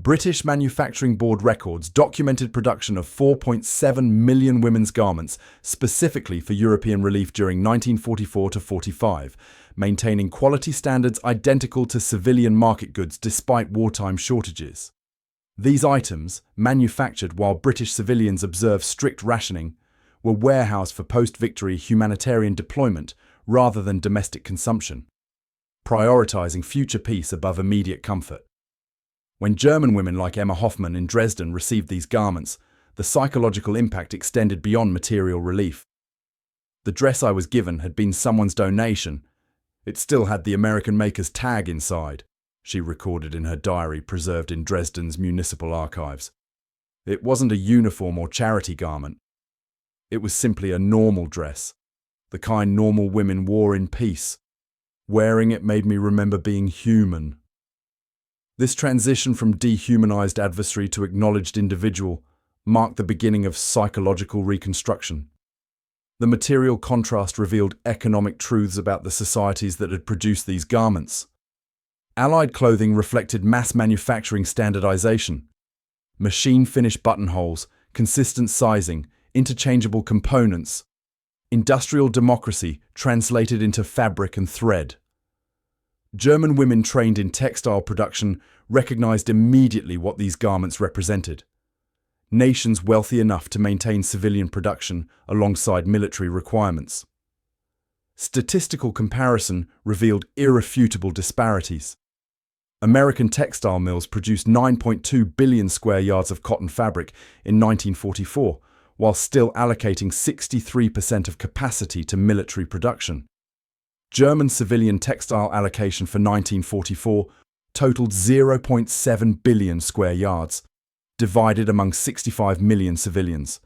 British Manufacturing Board records documented production of 4.7 million women's garments specifically for European relief during 1944 to 45, maintaining quality standards identical to civilian market goods despite wartime shortages. These items, manufactured while British civilians observed strict rationing, were warehoused for post-victory humanitarian deployment rather than domestic consumption, prioritizing future peace above immediate comfort. When German women like Emma Hoffmann in Dresden received these garments, the psychological impact extended beyond material relief. The dress I was given had been someone's donation. It still had the American maker's tag inside, she recorded in her diary preserved in Dresden's municipal archives. It wasn't a uniform or charity garment. It was simply a normal dress, the kind normal women wore in peace. Wearing it made me remember being human. This transition from dehumanized adversary to acknowledged individual marked the beginning of psychological reconstruction. The material contrast revealed economic truths about the societies that had produced these garments. Allied clothing reflected mass manufacturing standardization. Machine-finished buttonholes, consistent sizing, interchangeable components. Industrial democracy translated into fabric and thread. German women trained in textile production recognized immediately what these garments represented. Nations wealthy enough to maintain civilian production alongside military requirements. Statistical comparison revealed irrefutable disparities. American textile mills produced 9.2 billion square yards of cotton fabric in 1944, while still allocating 63% of capacity to military production. German civilian textile allocation for 1944 totaled 0.7 billion square yards, divided among 65 million civilians.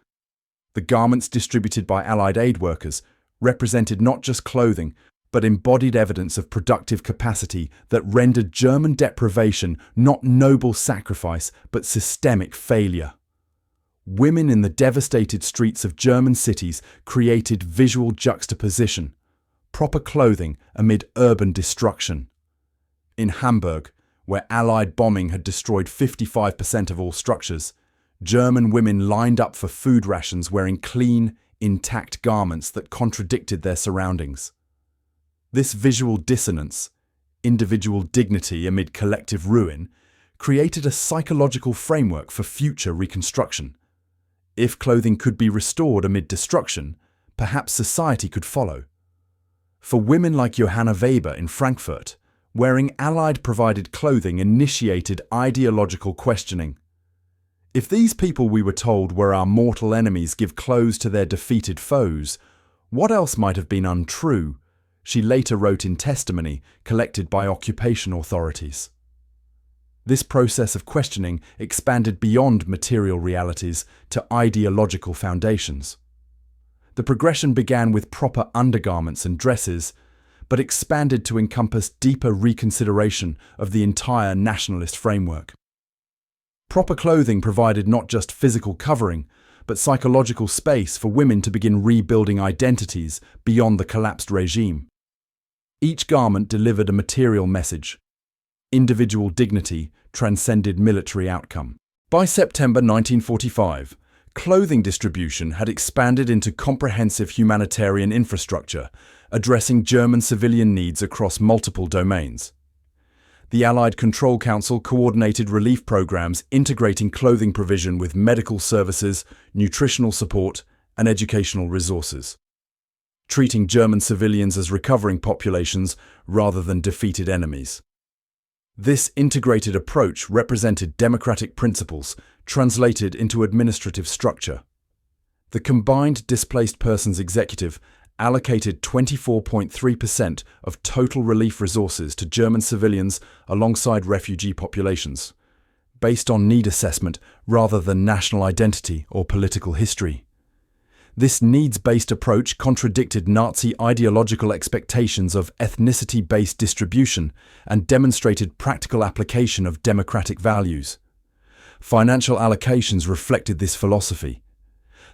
The garments distributed by Allied aid workers represented not just clothing, but embodied evidence of productive capacity that rendered German deprivation not noble sacrifice, but systemic failure. Women in the devastated streets of German cities created visual juxtaposition. Proper clothing amid urban destruction. In Hamburg, where Allied bombing had destroyed 55% of all structures, German women lined up for food rations wearing clean, intact garments that contradicted their surroundings. This visual dissonance, individual dignity amid collective ruin, created a psychological framework for future reconstruction. If clothing could be restored amid destruction, perhaps society could follow. For women like Johanna Weber in Frankfurt, wearing Allied-provided clothing initiated ideological questioning. If these people we were told were our mortal enemies give clothes to their defeated foes, what else might have been untrue? She later wrote in testimony collected by occupation authorities. This process of questioning expanded beyond material realities to ideological foundations. The progression began with proper undergarments and dresses, but expanded to encompass deeper reconsideration of the entire nationalist framework. Proper clothing provided not just physical covering, but psychological space for women to begin rebuilding identities beyond the collapsed regime. Each garment delivered a material message. Individual dignity transcended military outcome. By September 1945, clothing distribution had expanded into comprehensive humanitarian infrastructure, addressing German civilian needs across multiple domains. The Allied Control Council coordinated relief programs integrating clothing provision with medical services, nutritional support, and educational resources, treating German civilians as recovering populations rather than defeated enemies. This integrated approach represented democratic principles translated into administrative structure. The combined Displaced Persons Executive allocated 24.3% of total relief resources to German civilians alongside refugee populations, based on need assessment rather than national identity or political history. This needs-based approach contradicted Nazi ideological expectations of ethnicity-based distribution and demonstrated practical application of democratic values. Financial allocations reflected this philosophy.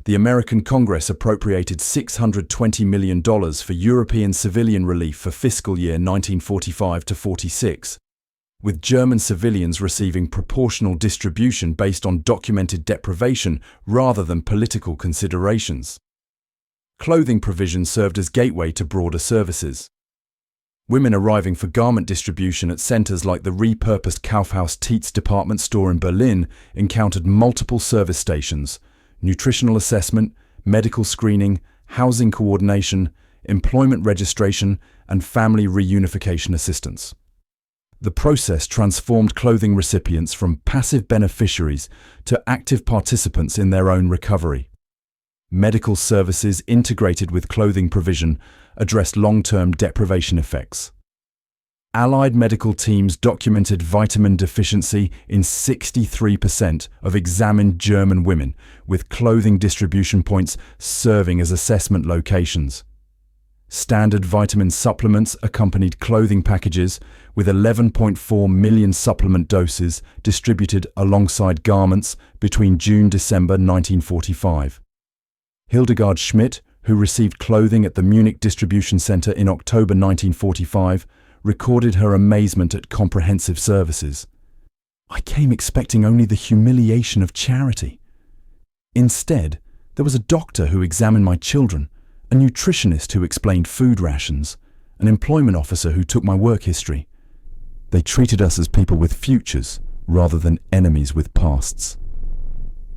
The American Congress appropriated $620 million for European civilian relief for fiscal year 1945 to 46, with German civilians receiving proportional distribution based on documented deprivation rather than political considerations. Clothing provision served as gateway to broader services. Women arriving for garment distribution at centers like the repurposed Kaufhaus Tietz department store in Berlin encountered multiple service stations, nutritional assessment, medical screening, housing coordination, employment registration, and family reunification assistance. The process transformed clothing recipients from passive beneficiaries to active participants in their own recovery. Medical services integrated with clothing provision addressed long-term deprivation effects. Allied medical teams documented vitamin deficiency in 63% of examined German women, with clothing distribution points serving as assessment locations. Standard vitamin supplements accompanied clothing packages, with 11.4 million supplement doses distributed alongside garments between June-December 1945. Hildegard Schmidt, who received clothing at the Munich Distribution Center in October 1945, recorded her amazement at comprehensive services. "I came expecting only the humiliation of charity. Instead, there was a doctor who examined my children, a nutritionist who explained food rations, an employment officer who took my work history. They treated us as people with futures rather than enemies with pasts."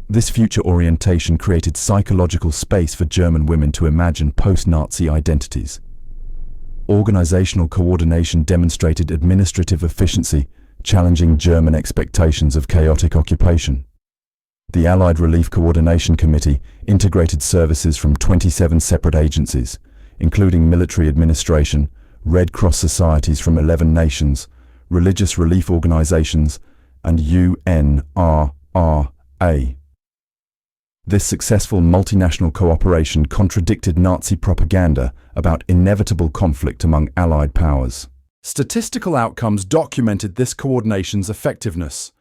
This future orientation created psychological space for German women to imagine post-Nazi identities. Organizational coordination demonstrated administrative efficiency, challenging German expectations of chaotic occupation. The Allied Relief Coordination Committee integrated services from 27 separate agencies, including military administration, Red Cross societies from 11 nations, religious relief organizations, and UNRRA. This successful multinational cooperation contradicted Nazi propaganda about inevitable conflict among Allied powers. Statistical outcomes documented this coordination's effectiveness.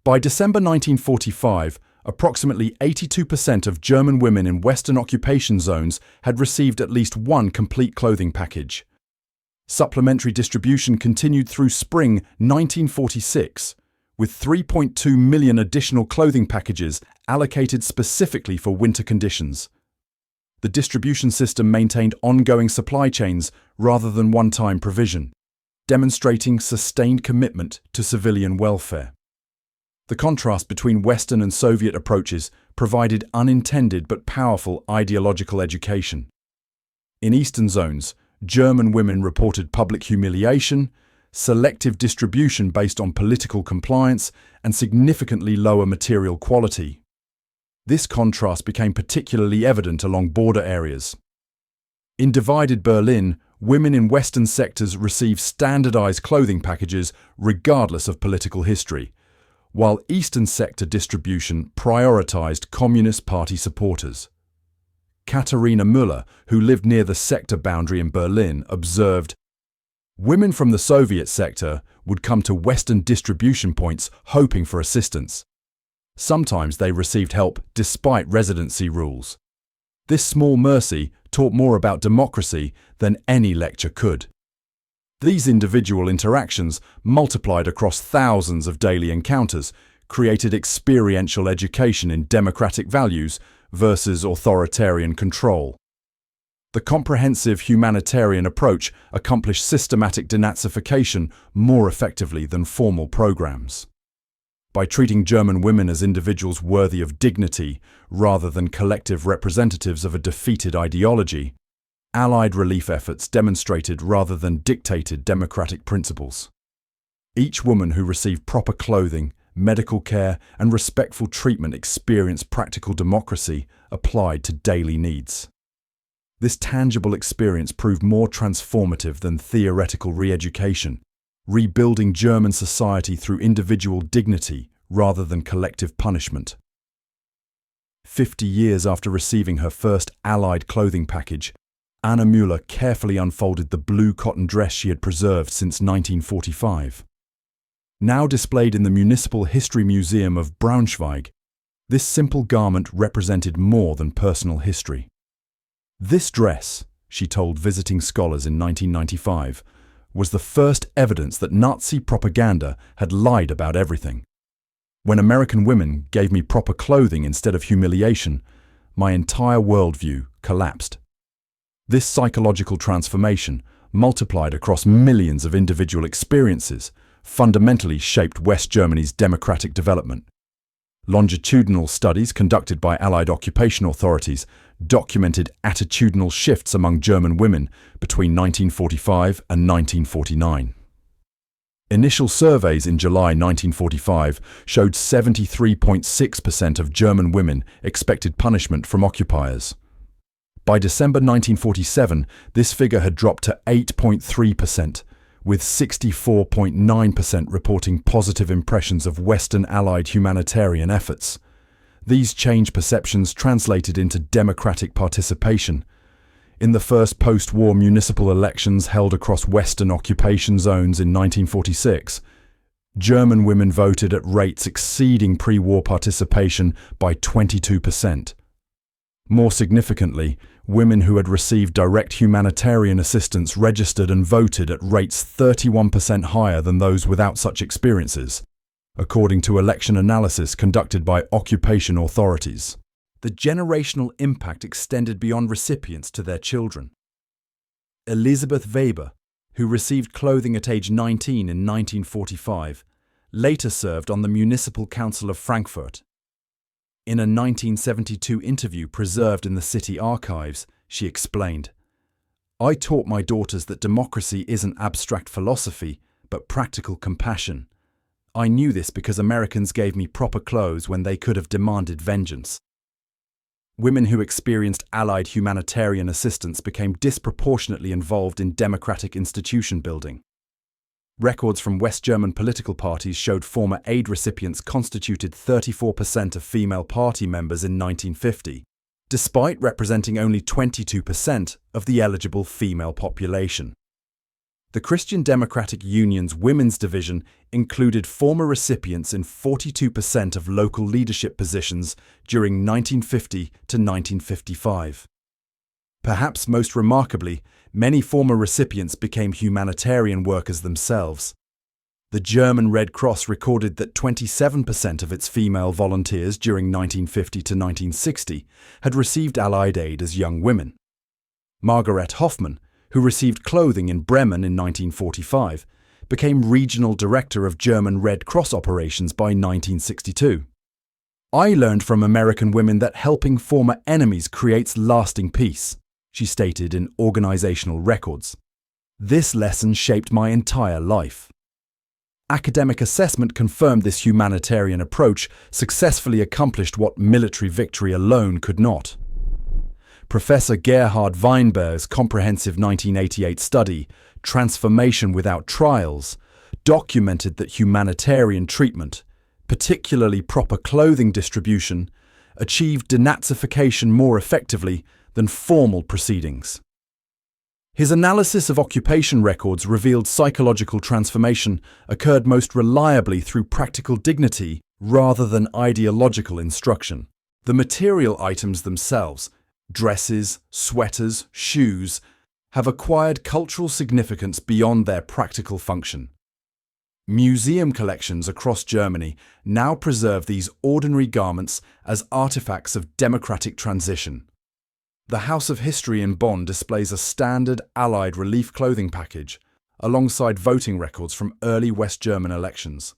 By December 1945, approximately 82% of German women in Western occupation zones had received at least one complete clothing package. Supplementary distribution continued through spring 1946, with 3.2 million additional clothing packages allocated specifically for winter conditions. The distribution system maintained ongoing supply chains rather than one-time provision, demonstrating sustained commitment to civilian welfare. The contrast between Western and Soviet approaches provided unintended but powerful ideological education. In Eastern zones, German women reported public humiliation, selective distribution based on political compliance, and significantly lower material quality. This contrast became particularly evident along border areas. In divided Berlin, women in Western sectors received standardized clothing packages regardless of political history, while Eastern sector distribution prioritized Communist Party supporters. Katharina Müller, who lived near the sector boundary in Berlin, observed, "Women from the Soviet sector would come to Western distribution points hoping for assistance. Sometimes they received help despite residency rules. This small mercy taught more about democracy than any lecture could." These individual interactions, multiplied across thousands of daily encounters, created experiential education in democratic values versus authoritarian control. The comprehensive humanitarian approach accomplished systematic denazification more effectively than formal programs. By treating German women as individuals worthy of dignity rather than collective representatives of a defeated ideology, Allied relief efforts demonstrated rather than dictated democratic principles. Each woman who received proper clothing, medical care, and respectful treatment experienced practical democracy applied to daily needs. This tangible experience proved more transformative than theoretical re-education, rebuilding German society through individual dignity rather than collective punishment. 50 years after receiving her first Allied clothing package, Anna Müller carefully unfolded the blue cotton dress she had preserved since 1945. Now displayed in the Municipal History Museum of Braunschweig, this simple garment represented more than personal history. "This dress," she told visiting scholars in 1995, was the first evidence that Nazi propaganda had lied about everything. When American women gave me proper clothing instead of humiliation, my entire worldview collapsed. This psychological transformation, multiplied across millions of individual experiences, fundamentally shaped West Germany's democratic development. Longitudinal studies conducted by Allied occupation authorities documented attitudinal shifts among German women between 1945 and 1949. Initial surveys in July 1945 showed 73.6% of German women expected punishment from occupiers. By December 1947, this figure had dropped to 8.3%, with 64.9% reporting positive impressions of Western Allied humanitarian efforts. These change perceptions translated into democratic participation. In the first post-war municipal elections held across Western occupation zones in 1946, German women voted at rates exceeding pre-war participation by 22%. More significantly, women who had received direct humanitarian assistance registered and voted at rates 31% higher than those without such experiences, according to election analysis conducted by occupation authorities. The generational impact extended beyond recipients to their children. Elisabeth Weber, who received clothing at age 19 in 1945, later served on the Municipal Council of Frankfurt. In a 1972 interview preserved in the city archives, she explained, "I taught my daughters that democracy isn't abstract philosophy, but practical compassion. I knew this because Americans gave me proper clothes when they could have demanded vengeance." Women who experienced Allied humanitarian assistance became disproportionately involved in democratic institution building. Records from West German political parties showed former aid recipients constituted 34% of female party members in 1950, despite representing only 22% of the eligible female population. The Christian Democratic Union's Women's Division included former recipients in 42% of local leadership positions during 1950 to 1955. Perhaps most remarkably, many former recipients became humanitarian workers themselves. The German Red Cross recorded that 27% of its female volunteers during 1950 to 1960 had received Allied aid as young women. Margaret Hoffmann, who received clothing in Bremen in 1945, became regional director of German Red Cross operations by 1962. "I learned from American women that helping former enemies creates lasting peace," she stated in organizational records. "This lesson shaped my entire life." Academic assessment confirmed this humanitarian approach successfully accomplished what military victory alone could not. Professor Gerhard Weinberg's comprehensive 1988 study, Transformation Without Trials, documented that humanitarian treatment, particularly proper clothing distribution, achieved denazification more effectively than formal proceedings. His analysis of occupation records revealed psychological transformation occurred most reliably through practical dignity rather than ideological instruction. The material items themselves, dresses, sweaters, shoes, have acquired cultural significance beyond their practical function. Museum collections across Germany now preserve these ordinary garments as artifacts of democratic transition. The House of History in Bonn displays a standard Allied relief clothing package, alongside voting records from early West German elections,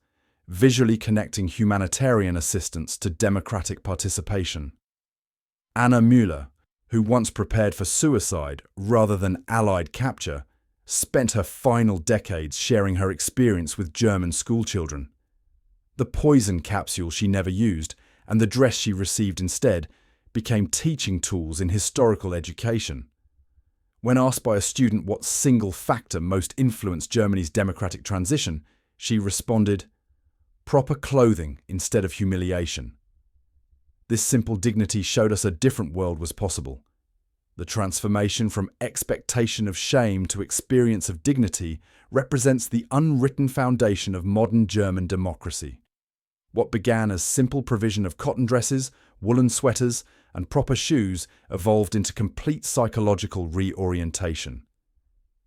visually connecting humanitarian assistance to democratic participation. Anna Müller, who once prepared for suicide rather than Allied capture, spent her final decades sharing her experience with German schoolchildren. The poison capsule she never used and the dress she received instead became teaching tools in historical education. When asked by a student what single factor most influenced Germany's democratic transition, she responded, "Proper clothing instead of humiliation." This simple dignity showed us a different world was possible. The transformation from expectation of shame to experience of dignity represents the unwritten foundation of modern German democracy. What began as simple provision of cotton dresses, woolen sweaters, and proper shoes evolved into complete psychological reorientation.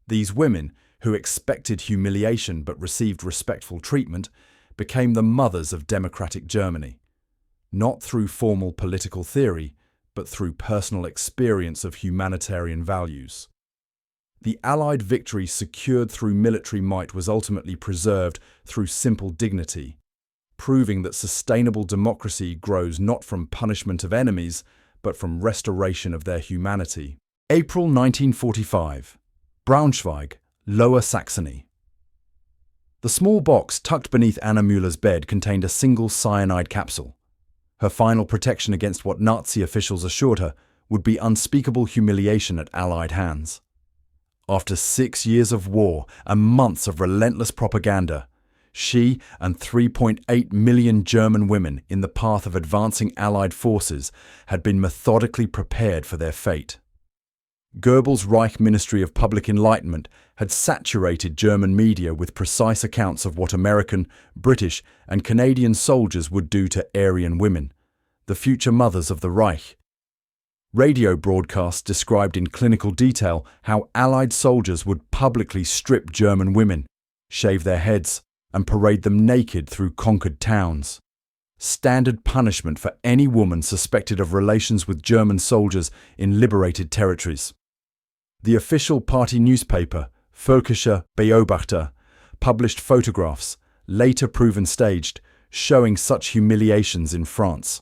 These women, who expected humiliation but received respectful treatment, became the mothers of democratic Germany, not through formal political theory, but through personal experience of humanitarian values. The Allied victory secured through military might was ultimately preserved through simple dignity, proving that sustainable democracy grows not from punishment of enemies, but from restoration of their humanity. April 1945. Braunschweig, Lower Saxony. The small box tucked beneath Anna Müller's bed contained a single cyanide capsule. Her final protection against what Nazi officials assured her would be unspeakable humiliation at Allied hands. After 6 years of war and months of relentless propaganda, she and 3.8 million German women in the path of advancing Allied forces had been methodically prepared for their fate. Goebbels' Reich Ministry of Public Enlightenment had saturated German media with precise accounts of what American, British, and Canadian soldiers would do to Aryan women, the future mothers of the Reich. Radio broadcasts described in clinical detail how Allied soldiers would publicly strip German women, shave their heads, and parade them naked through conquered towns. Standard punishment for any woman suspected of relations with German soldiers in liberated territories. The official party newspaper, Völkischer Beobachter, published photographs, later proven staged, showing such humiliations in France.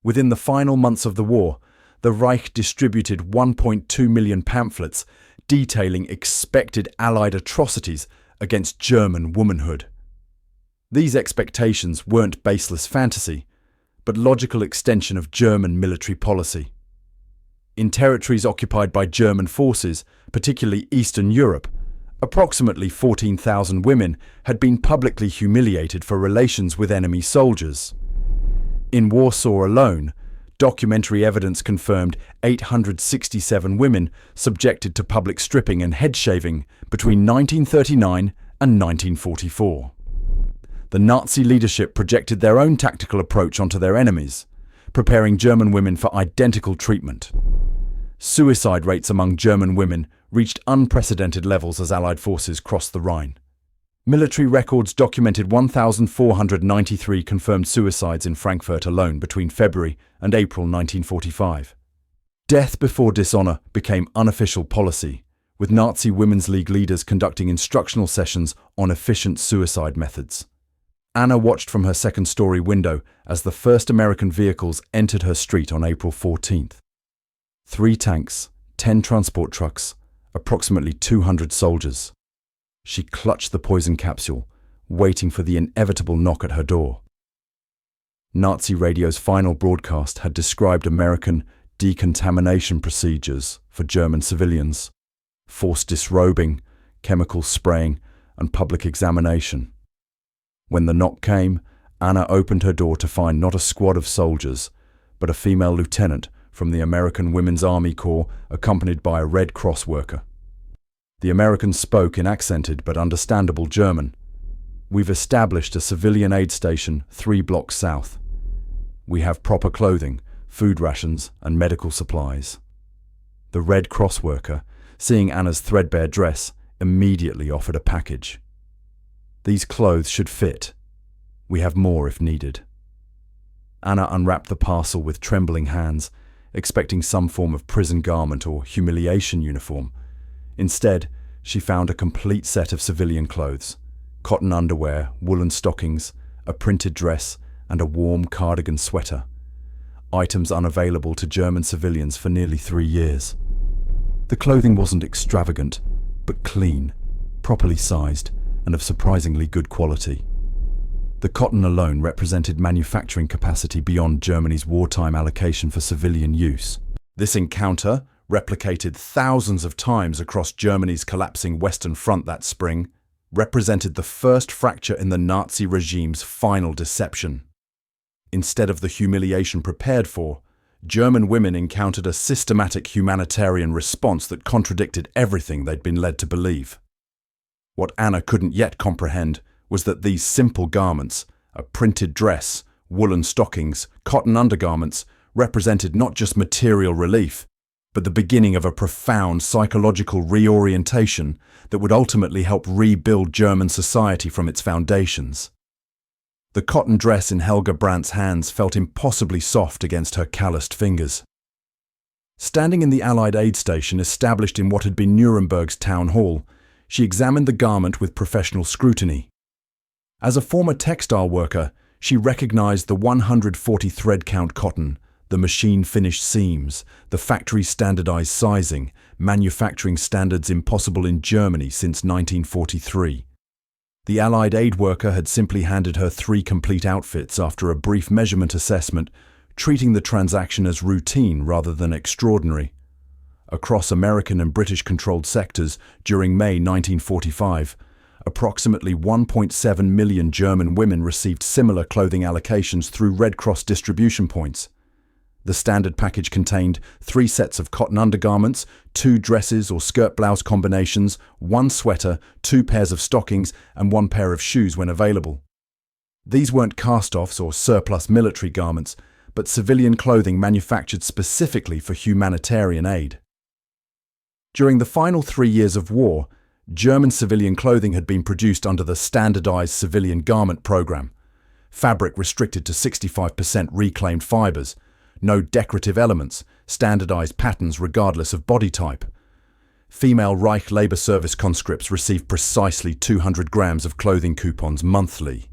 Within the final months of the war, the Reich distributed 1.2 million pamphlets detailing expected Allied atrocities against German womanhood. These expectations weren't baseless fantasy, but logical extension of German military policy. In territories occupied by German forces, particularly Eastern Europe, approximately 14,000 women had been publicly humiliated for relations with enemy soldiers. In Warsaw alone, documentary evidence confirmed 867 women subjected to public stripping and head shaving between 1939 and 1944. The Nazi leadership projected their own tactical approach onto their enemies, preparing German women for identical treatment. Suicide rates among German women reached unprecedented levels as Allied forces crossed the Rhine. Military records documented 1,493 confirmed suicides in Frankfurt alone between February and April 1945. Death before dishonor became unofficial policy, with Nazi Women's League leaders conducting instructional sessions on efficient suicide methods. Anna watched from her second-story window as the first American vehicles entered her street on April 14th. 3 tanks, 10 transport trucks, approximately 200 soldiers. She clutched the poison capsule, waiting for the inevitable knock at her door. Nazi radio's final broadcast had described American decontamination procedures for German civilians, forced disrobing, chemical spraying, and public examination. When the knock came, Anna opened her door to find not a squad of soldiers, but a female lieutenant from the American Women's Army Corps accompanied by a Red Cross worker. The American spoke in accented but understandable German. "We've established a civilian aid station 3 blocks south. We have proper clothing, food rations, and medical supplies." The Red Cross worker, seeing Anna's threadbare dress, immediately offered a package. "These clothes should fit. We have more if needed." Anna unwrapped the parcel with trembling hands, expecting some form of prison garment or humiliation uniform. Instead, she found a complete set of civilian clothes: cotton underwear, woolen stockings, a printed dress, and a warm cardigan sweater. Items unavailable to German civilians for nearly 3 years. The clothing wasn't extravagant, but clean, properly sized, and of surprisingly good quality. The cotton alone represented manufacturing capacity beyond Germany's wartime allocation for civilian use. This encounter, replicated thousands of times across Germany's collapsing Western Front that spring, represented the first fracture in the Nazi regime's final deception. Instead of the humiliation prepared for, German women encountered a systematic humanitarian response that contradicted everything they'd been led to believe. What Anna couldn't yet comprehend was that these simple garments, a printed dress, woolen stockings, cotton undergarments, represented not just material relief, but the beginning of a profound psychological reorientation that would ultimately help rebuild German society from its foundations. The cotton dress in Helga Brandt's hands felt impossibly soft against her calloused fingers. Standing in the Allied aid station established in what had been Nuremberg's town hall, she examined the garment with professional scrutiny. As a former textile worker, she recognized the 140 thread count cotton, the machine-finished seams, the factory-standardized sizing, manufacturing standards impossible in Germany since 1943. The Allied aid worker had simply handed her 3 complete outfits after a brief measurement assessment, treating the transaction as routine rather than extraordinary. Across American and British-controlled sectors during May 1945, approximately 1.7 million German women received similar clothing allocations through Red Cross distribution points. The standard package contained 3 sets of cotton undergarments, 2 dresses or skirt-blouse combinations, 1 sweater, 2 pairs of stockings, and 1 pair of shoes when available. These weren't cast-offs or surplus military garments, but civilian clothing manufactured specifically for humanitarian aid. During the final 3 years of war, German civilian clothing had been produced under the Standardized Civilian Garment Program. Fabric restricted to 65% reclaimed fibers, no decorative elements, standardized patterns regardless of body type. Female Reich labor service conscripts received precisely 200 grams of clothing coupons monthly,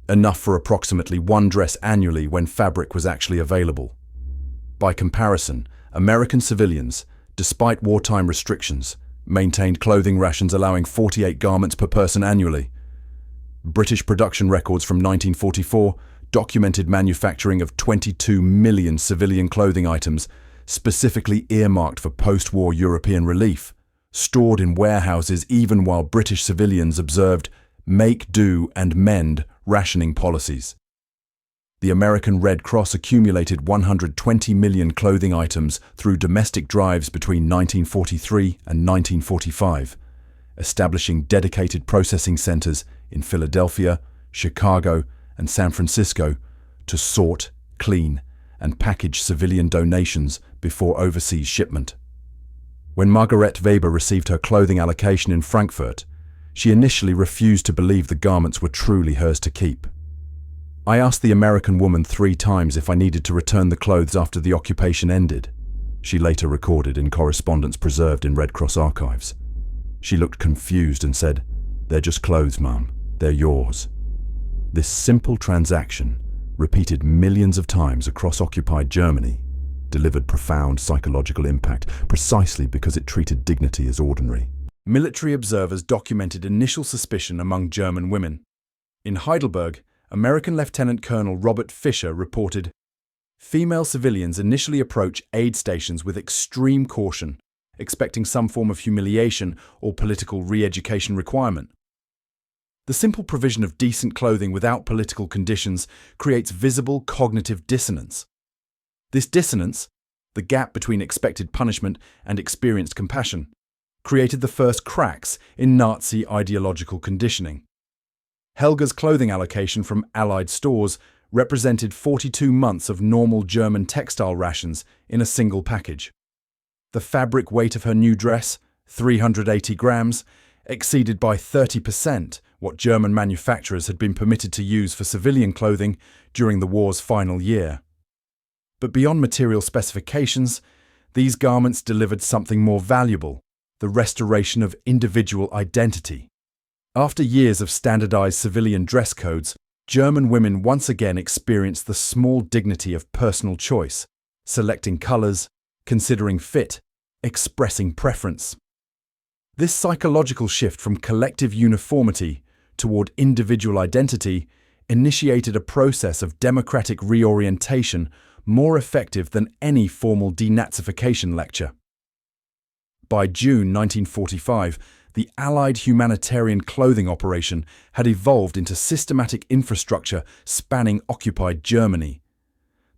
enough for approximately 1 dress annually when fabric was actually available. By comparison, American civilians, despite wartime restrictions, maintained clothing rations allowing 48 garments per person annually. British production records from 1944 documented manufacturing of 22 million civilian clothing items, specifically earmarked for post-war European relief, stored in warehouses even while British civilians observed make do and mend rationing policies. The American Red Cross accumulated 120 million clothing items through domestic drives between 1943 and 1945, establishing dedicated processing centers in Philadelphia, Chicago, and San Francisco to sort, clean, and package civilian donations before overseas shipment. When Margaret Weber received her clothing allocation in Frankfurt, she initially refused to believe the garments were truly hers to keep. I asked the American woman 3 times if I needed to return the clothes after the occupation ended, she later recorded in correspondence preserved in Red Cross archives. She looked confused and said, "They're just clothes, Mum. They're yours." This simple transaction, repeated millions of times across occupied Germany, delivered profound psychological impact precisely because it treated dignity as ordinary. Military observers documented initial suspicion among German women. In Heidelberg, American Lieutenant Colonel Robert Fisher reported, "Female civilians initially approach aid stations with extreme caution, expecting some form of humiliation or political re-education requirement. The simple provision of decent clothing without political conditions creates visible cognitive dissonance. This dissonance, the gap between expected punishment and experienced compassion, created the first cracks in Nazi ideological conditioning. Helga's clothing allocation from Allied stores represented 42 months of normal German textile rations in a single package. The fabric weight of her new dress, 380 grams, exceeded by 30% what German manufacturers had been permitted to use for civilian clothing during the war's final year. But beyond material specifications, these garments delivered something more valuable: the restoration of individual identity. After years of standardized civilian dress codes, German women once again experienced the small dignity of personal choice, selecting colors, considering fit, expressing preference. This psychological shift from collective uniformity toward individual identity initiated a process of democratic reorientation more effective than any formal denazification lecture. By June 1945, the Allied humanitarian clothing operation had evolved into systematic infrastructure spanning occupied Germany.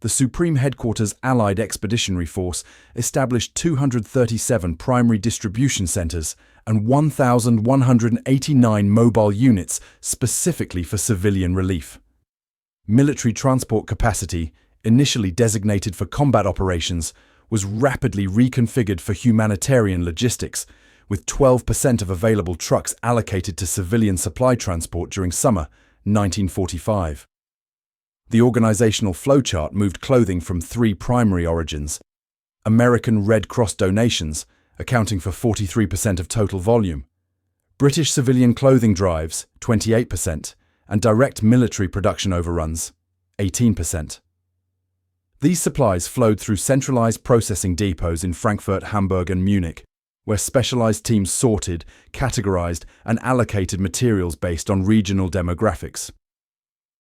The Supreme Headquarters Allied Expeditionary Force established 237 primary distribution centers and 1,189 mobile units specifically for civilian relief. Military transport capacity, initially designated for combat operations, was rapidly reconfigured for humanitarian logistics, with 12% of available trucks allocated to civilian supply transport during summer 1945. The organizational flowchart moved clothing from three primary origins: American Red Cross donations, accounting for 43% of total volume, British civilian clothing drives, 28%, and direct military production overruns, 18%. These supplies flowed through centralized processing depots in Frankfurt, Hamburg, and Munich, where specialized teams sorted, categorized, and allocated materials based on regional demographics.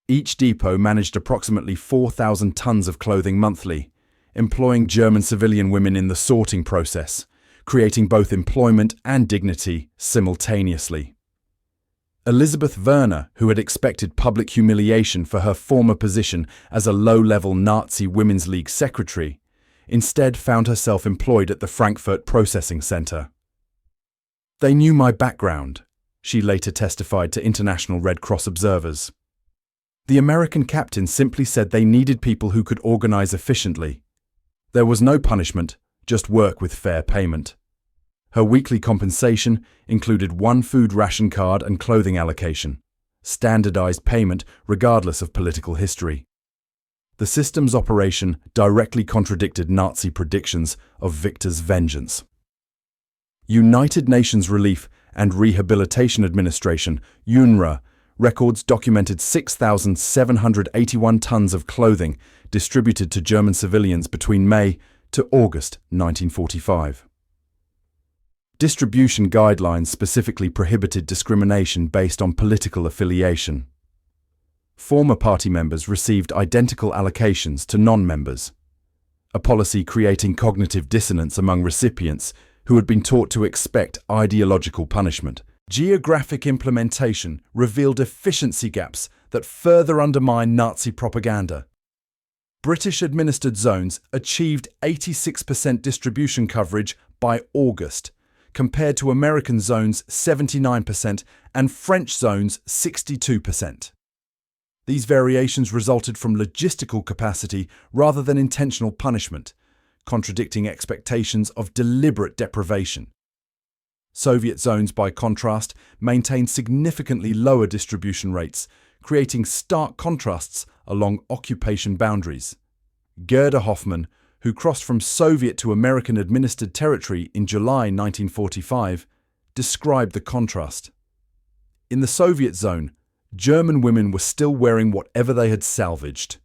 Each depot managed approximately 4,000 tons of clothing monthly, employing German civilian women in the sorting process, creating both employment and dignity simultaneously. Elizabeth Werner, who had expected public humiliation for her former position as a low-level Nazi Women's League secretary, instead found herself employed at the Frankfurt Processing Center. "They knew my background," she later testified to International Red Cross observers. "The American captain simply said they needed people who could organize efficiently. There was no punishment, just work with fair payment." Her weekly compensation included one food ration card and clothing allocation, standardized payment regardless of political history. The system's operation directly contradicted Nazi predictions of Victor's vengeance. United Nations Relief and Rehabilitation Administration, UNRWA, records documented 6,781 tons of clothing distributed to German civilians between May to August 1945. Distribution guidelines specifically prohibited discrimination based on political affiliation. Former party members received identical allocations to non-members, a policy creating cognitive dissonance among recipients who had been taught to expect ideological punishment. Geographic implementation revealed efficiency gaps that further undermined Nazi propaganda. British-administered zones achieved 86% distribution coverage by August, compared to American zones' 79% and French zones' 62%. These variations resulted from logistical capacity rather than intentional punishment, contradicting expectations of deliberate deprivation. Soviet zones, by contrast, maintained significantly lower distribution rates, creating stark contrasts along occupation boundaries. Gerda Hoffmann, who crossed from Soviet to American-administered territory in July 1945, described the contrast. In the Soviet zone, German women were still wearing whatever they had salvaged.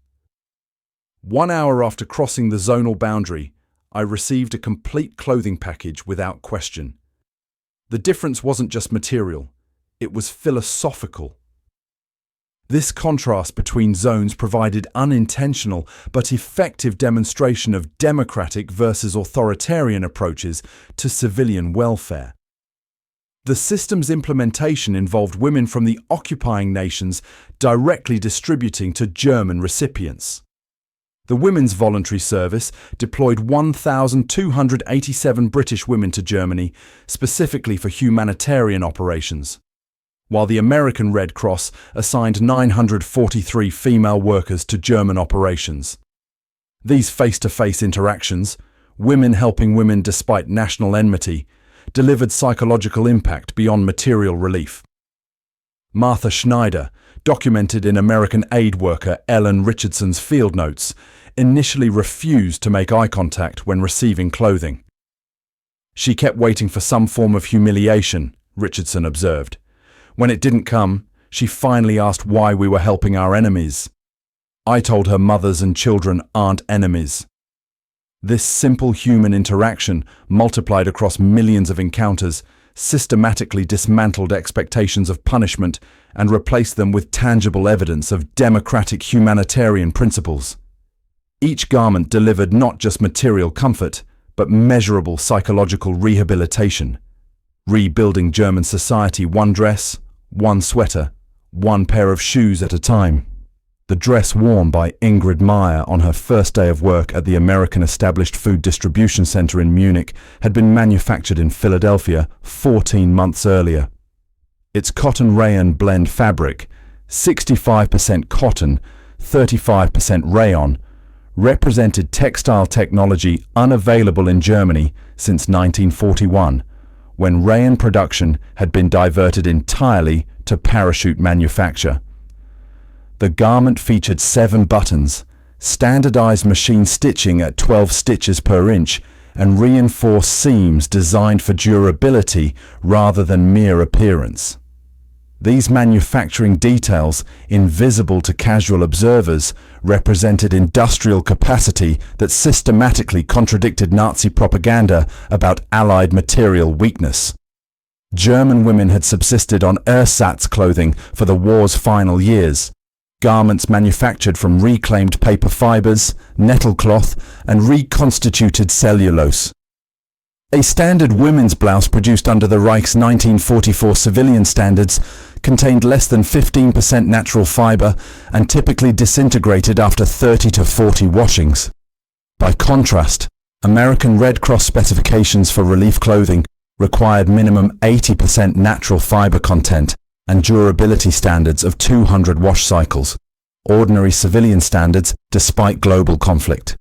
1 hour after crossing the zonal boundary, I received a complete clothing package without question. The difference wasn't just material, it was philosophical. This contrast between zones provided unintentional but effective demonstration of democratic versus authoritarian approaches to civilian welfare. The system's implementation involved women from the occupying nations directly distributing to German recipients. The Women's Voluntary Service deployed 1,287 British women to Germany, specifically for humanitarian operations, while the American Red Cross assigned 943 female workers to German operations. These face-to-face interactions, women helping women despite national enmity, delivered psychological impact beyond material relief. Martha Schneider, documented in American aid worker Ellen Richardson's field notes, initially refused to make eye contact when receiving clothing. "She kept waiting for some form of humiliation," Richardson observed. "When it didn't come, she finally asked why we were helping our enemies. I told her mothers and children aren't enemies." This simple human interaction, multiplied across millions of encounters, systematically dismantled expectations of punishment and replaced them with tangible evidence of democratic humanitarian principles. Each garment delivered not just material comfort, but measurable psychological rehabilitation, rebuilding German society one dress, one sweater, one pair of shoes at a time. The dress worn by Ingrid Meyer on her first day of work at the American Established Food Distribution Center in Munich had been manufactured in Philadelphia 14 months earlier. Its cotton rayon blend fabric, 65% cotton, 35% rayon, represented textile technology unavailable in Germany since 1941, when rayon production had been diverted entirely to parachute manufacture. The garment featured 7 buttons, standardized machine stitching at 12 stitches per inch, and reinforced seams designed for durability rather than mere appearance. These manufacturing details, invisible to casual observers, represented industrial capacity that systematically contradicted Nazi propaganda about Allied material weakness. German women had subsisted on ersatz clothing for the war's final years, garments manufactured from reclaimed paper fibers, nettle cloth, and reconstituted cellulose. A standard women's blouse produced under the Reich's 1944 civilian standards contained less than 15% natural fiber and typically disintegrated after 30 to 40 washings. By contrast, American Red Cross specifications for relief clothing required minimum 80% natural fiber content and durability standards of 200 wash cycles, ordinary civilian standards despite global conflict.